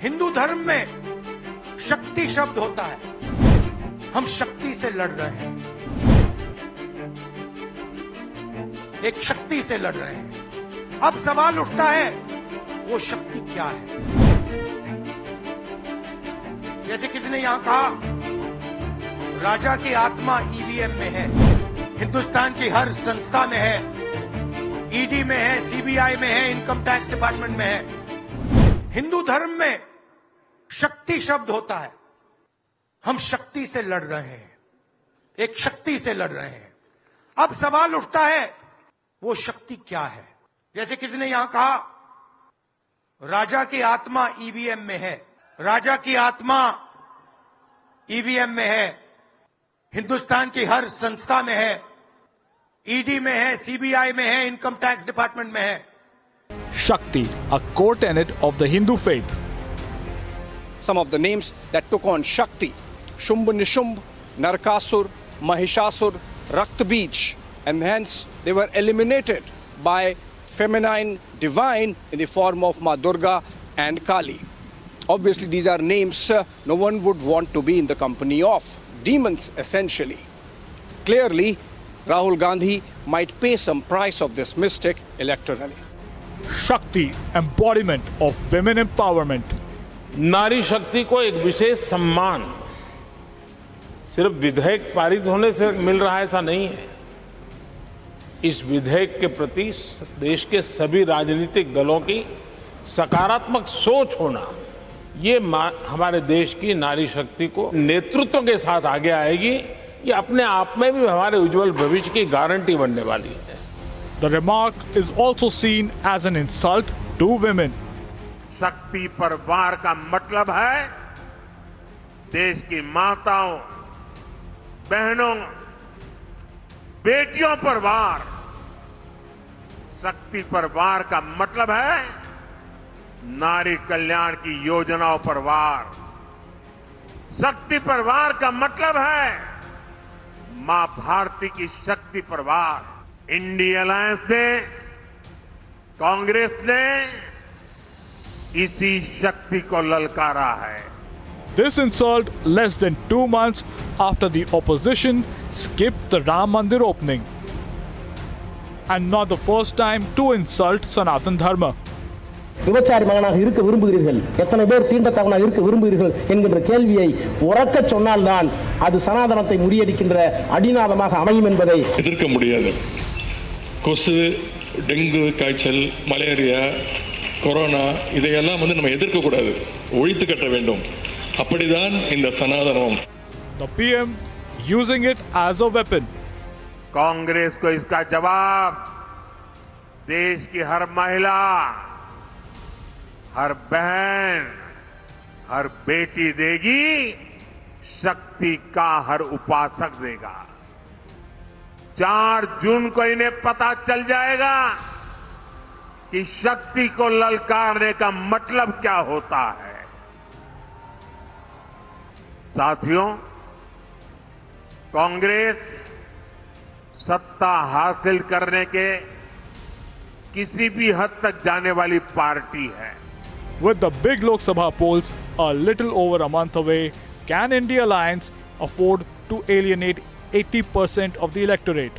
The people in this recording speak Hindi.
हिंदू धर्म में शक्ति शब्द होता है। हम शक्ति से लड़ रहे हैं, एक शक्ति से लड़ रहे हैं। अब सवाल उठता है वो शक्ति क्या है। जैसे किसी ने यहां कहा राजा की आत्मा ईवीएम में है, हिंदुस्तान की हर संस्था में है, ईडी में है, सीबीआई में है, इनकम टैक्स डिपार्टमेंट में है। हिंदू धर्म में शक्ति शब्द होता है। हम शक्ति से लड़ रहे हैं, एक शक्ति से लड़ रहे हैं। अब सवाल उठता है वो शक्ति क्या है। जैसे किसी ने यहां कहा राजा की आत्मा ईवीएम में है, राजा की आत्मा ईवीएम में है, हिंदुस्तान की हर संस्था में है, ईडी में है, सीबीआई में है, इनकम टैक्स डिपार्टमेंट में है। Shakti, a core tenet of the Hindu faith. Some of the names that took on Shakti: Shumb Nishumb, Narkasur, Mahishasur, Raktbij, and hence they were eliminated by feminine divine in the form of Ma Durga and Kali. Obviously, these are names no one would want to be in the company of. Demons, essentially. Clearly, Rahul Gandhi might pay some price of this mistake electorally. Shakti, embodiment of women empowerment. नारी शक्ति को एक विशेष सम्मान सिर्फ विधेयक पारित होने से मिल रहा है ऐसा नहीं है। इस विधेयक के प्रति देश के सभी राजनीतिक दलों की सकारात्मक सोच होना, ये हमारे देश की नारी शक्ति को नेतृत्व के साथ आगे आएगी। ये अपने आप में भी हमारे उज्जवल भविष्य की गारंटी बनने वाली है। The remark is also seen as an insult to women. शक्ति पर वार का मतलब है देश की माताओं, बहनों, बेटियों पर वार। शक्ति पर वार का मतलब है नारी कल्याण की योजनाओं पर वार। शक्ति पर वार का मतलब है मां भारती की शक्ति पर वार। इंडिया अलायंस ने, कांग्रेस ने इसी शक्ति को ललकारा है। This insult less than 2 months after the opposition skipped the Ram Mandir opening. And not the first time to insult Sanatan Dharma. விபச்சாரி மகனாக இருக்க விரும்புகிறீர்கள், எத்தனை பேர் தீண்டத்தவனாக இருக்க விரும்புகிறீர்கள் என்கின்ற கேள்வியை உறக்க சொன்னால்தான் அது சனாதனத்தை முறியடிக்கின்ற அடிநாதமாக அமையும் என்பதை எதிர்க்க முடியாது. கொசு, டெங்கு காய்ச்சல், மலேரியா, கொரோனா இதையெல்லாம் நம்ம எதிர்க்க கூடாது, ஒழித்து கட்ட வேண்டும். அப்படிதான் இந்த சனாதனம். The PM using it as a weapon. Congress को इसका जवाब देश की हर महिला, हर बहन, हर बेटी देगी, शक्ति का हर उपासक देगा। 4 जून को इन्हें पता चल जाएगा कि शक्ति को ललकारने का मतलब क्या होता है। साथियों, कांग्रेस सत्ता हासिल करने के किसी भी हद तक जाने वाली पार्टी है। With the big Lok Sabha polls a little over a month away, can India Alliance afford to alienate 80% of the electorate?